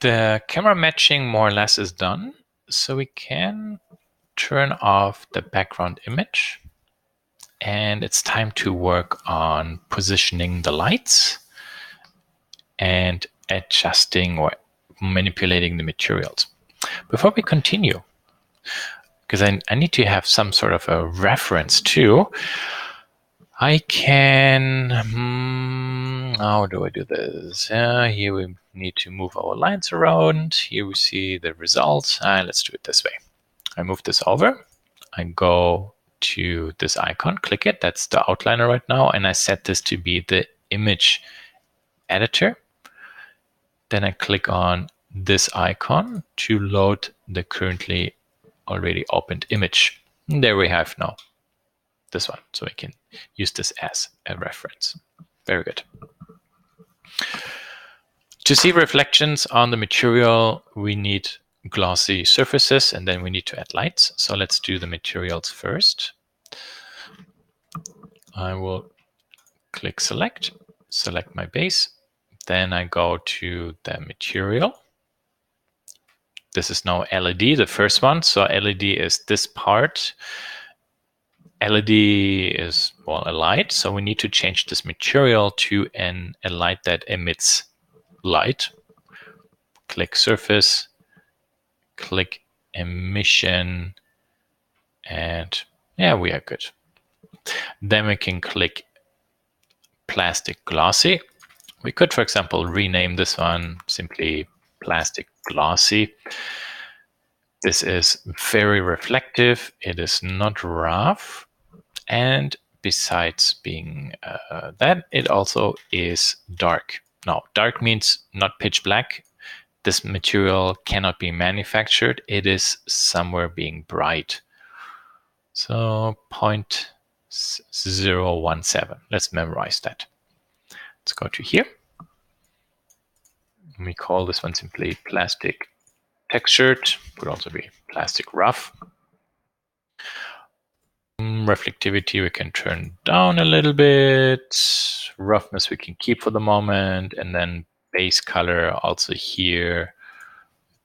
The camera matching more or less is done, so we can turn off the background image, and it's time to work on positioning the lights and adjusting or manipulating the materials. Before we continue, because I need to have some sort of a reference too, I can, how do I do this? Here we need to move our lines around. Here we see the results. Let's do it this way. I move this over. I go to this icon, click it. That's the outliner right now. And I set this to be the image editor. Then I click on this icon to load the currently already opened image. And there we have now this one, so we can use this as a reference. Very good. To see reflections on the material, we need glossy surfaces, and then we need to add lights. So let's do the materials first. I will click select my base. Then I go to the material. This is now LED, the first one. So LED is this part. LED is, well, a light, so we need to change this material to a light that emits light. Click surface, click emission, and yeah, we are good. Then we can click plastic glossy. We could, for example, rename this one simply plastic glossy. This is very reflective. It is not rough. And besides being that, it also is dark. Now, dark means not pitch black. This material cannot be manufactured. It is somewhere being bright. So 0.017. Let's memorize that. Let's go to here. We call this one simply plastic textured. Could also be plastic rough. Reflectivity we can turn down a little bit. Roughness we can keep for the moment. And then base color also here.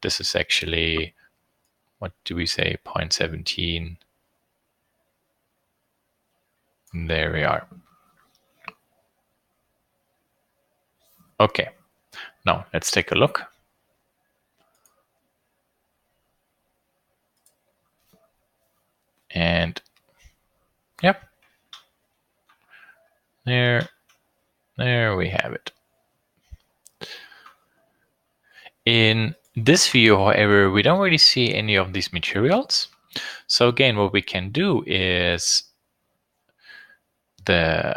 This is actually, what do we say, 0.17. There we are. Okay, now let's take a look. And yep, there we have it. In this view, however, we don't really see any of these materials. So again, what we can do is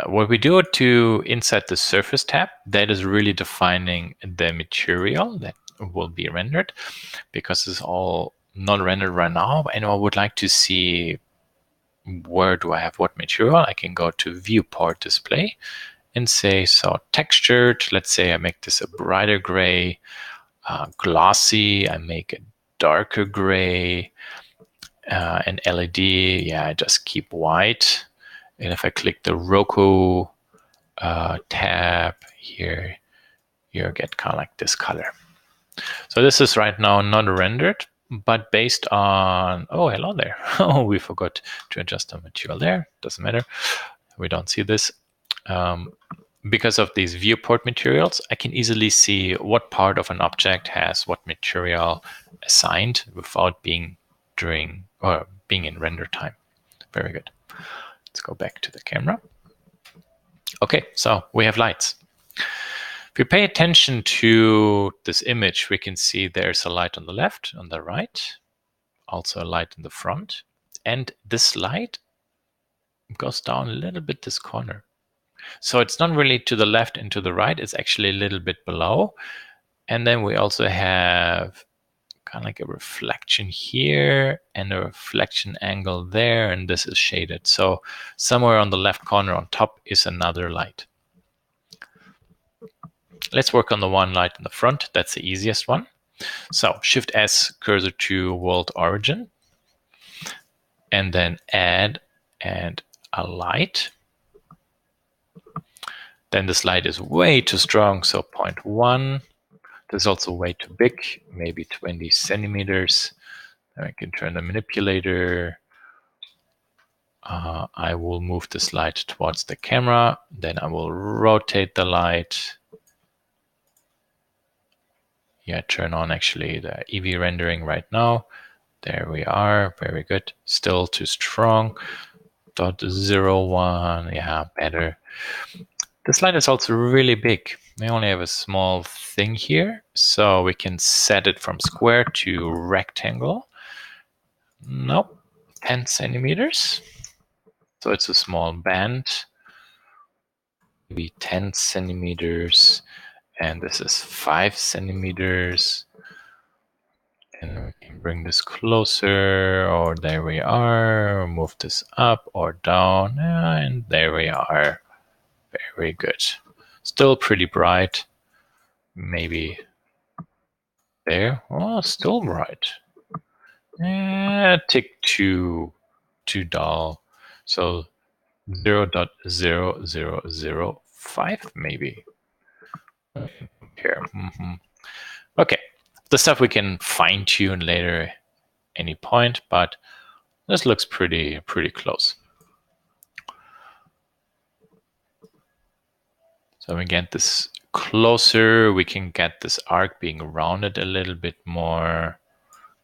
what we do to inside the surface tab, that is really defining the material that will be rendered, because it's all not rendered right now. And I would like to see where do I have what material. I can go to viewport display and say, so textured, let's say I make this a brighter gray, glossy, I make a darker gray, and LED, yeah, I just keep white. And if I click the Roku tab here, you get kind of like this color. So this is right now not rendered, but based on, oh, hello there. Oh, we forgot to adjust the material there. Doesn't matter. We don't see this. Because of these viewport materials, I can easily see what part of an object has what material assigned without being being in render time. Very good. Let's go back to the camera. Okay, so we have lights. If we pay attention to this image, we can see there's a light on the left, on the right, also a light in the front. And this light goes down a little bit this corner. So it's not really to the left and to the right, it's actually a little bit below. And then we also have kind of like a reflection here and a reflection angle there, and this is shaded. So somewhere on the left corner on top is another light. Let's work on the one light in the front. That's the easiest one. So Shift S, cursor to world origin, and then add and a light. Then this light is way too strong, so 0.1. This is also way too big, maybe 20 centimeters. Then I can turn the manipulator. I will move this light towards the camera. Then I will rotate the light. Yeah, turn on actually the EV rendering right now. There we are. Very good. Still too strong. 0.01. Yeah, better. This light is also really big. We only have a small thing here, so we can set it from square to rectangle. Nope, 10 centimeters. So it's a small band, maybe 10 centimeters, and this is 5 centimeters. And we can bring this closer, or there we are. Move this up or down, and there we are. Very good. Still pretty bright. Maybe there. Oh, still bright. Tick too dull. So 0.0005 maybe. Here. Okay. The stuff we can fine tune later any point, but this looks pretty close. So we get this closer, we can get this arc being rounded a little bit more,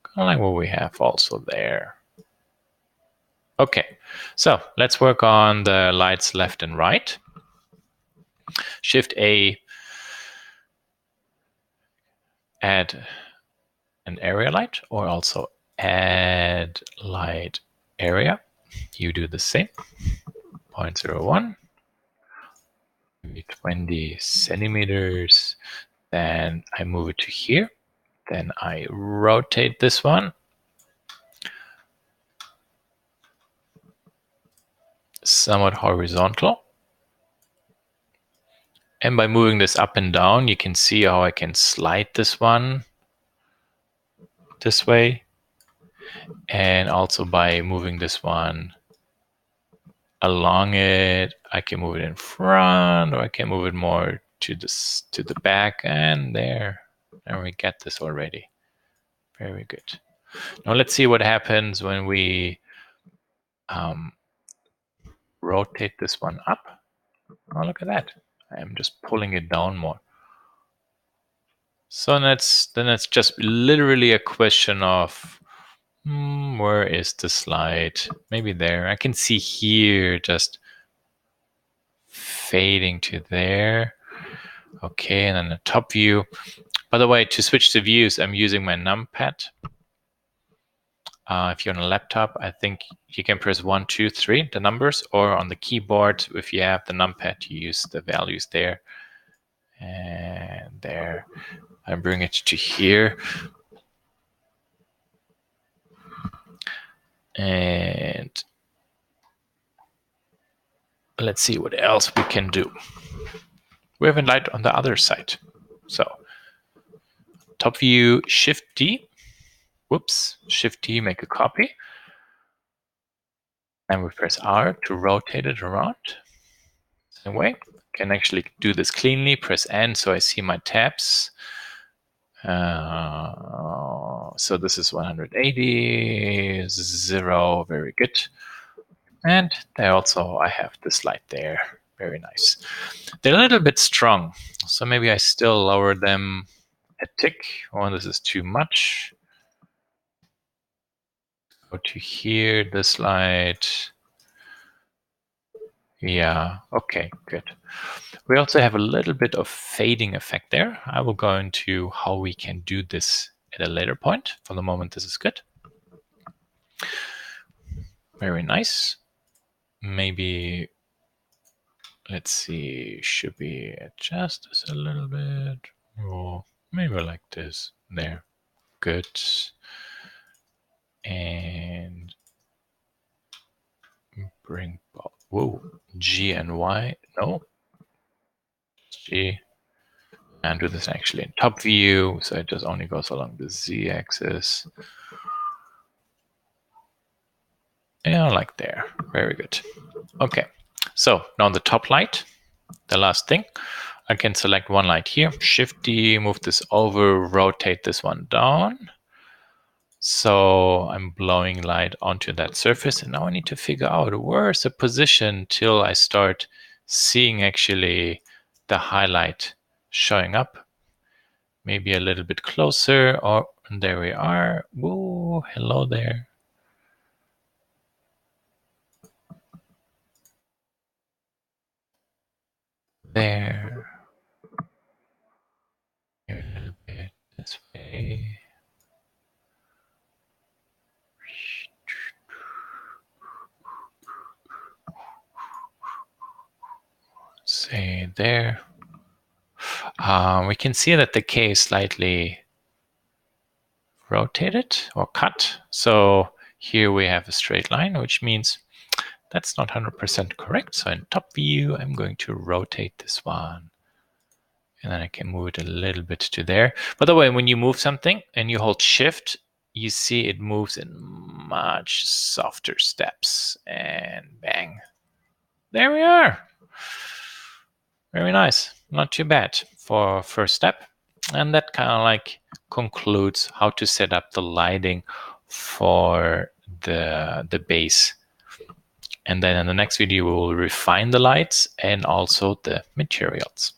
kind of like what we have also there. Okay, so let's work on the lights left and right. Shift A, add an area light, or also add light area. You do the same. 0.01, maybe 20 centimeters. Then I move it to here. Then I rotate this one. Somewhat horizontal. And by moving this up and down, you can see how I can slide this one this way. And also by moving this one along it, I can move it in front, or I can move it more to the back, and there we get this already. Very good. Now let's see what happens when we rotate this one up. Oh, look at that. I'm just pulling it down more. So then it's just literally a question of where is the slide? Maybe there. I can see here just fading to there. Okay, and then the top view. By the way, to switch the views, I'm using my numpad. If you're on a laptop, I think you can press 1, 2, 3, the numbers, or on the keyboard, if you have the numpad, you use the values there. And there. I bring it to here. And let's see what else we can do. We have a light on the other side. So top view, Shift D. Whoops, Shift D, make a copy. And we press R to rotate it around. Same way. Can actually do this cleanly. Press N so I see my tabs. So this is 180, 0, very good. And there also I have this light there. Very nice. They're a little bit strong, so maybe I still lower them a tick. Oh, this is too much. Go to here, this light. Yeah, okay, good. We also have a little bit of fading effect there. I will go into how we can do this at a later point. For the moment, this is good. Very nice. Maybe, let's see, should we adjust this a little bit? Or maybe like this. There. Good. And bring, whoa, G and Y. No. G. And do this actually in top view. So it just only goes along the Z axis. Yeah, like there. Very good. Okay. So now the top light, the last thing. I can select one light here, Shift D, move this over, rotate this one down. So I'm blowing light onto that surface, and now I need to figure out where's the position till I start seeing actually the highlight showing up. Maybe a little bit closer, or there we are. Whoa, hello there. There. A little bit this way. Say there. We can see that the K is slightly rotated or cut. So here we have a straight line, which means that's not 100% correct. So in top view, I'm going to rotate this one. And then I can move it a little bit to there. By the way, when you move something and you hold Shift, you see it moves in much softer steps. And bang. There we are. Very nice. Not too bad for first step. And that kind of like concludes how to set up the lighting for the base. And then in the next video, we will refine the lights and also the materials.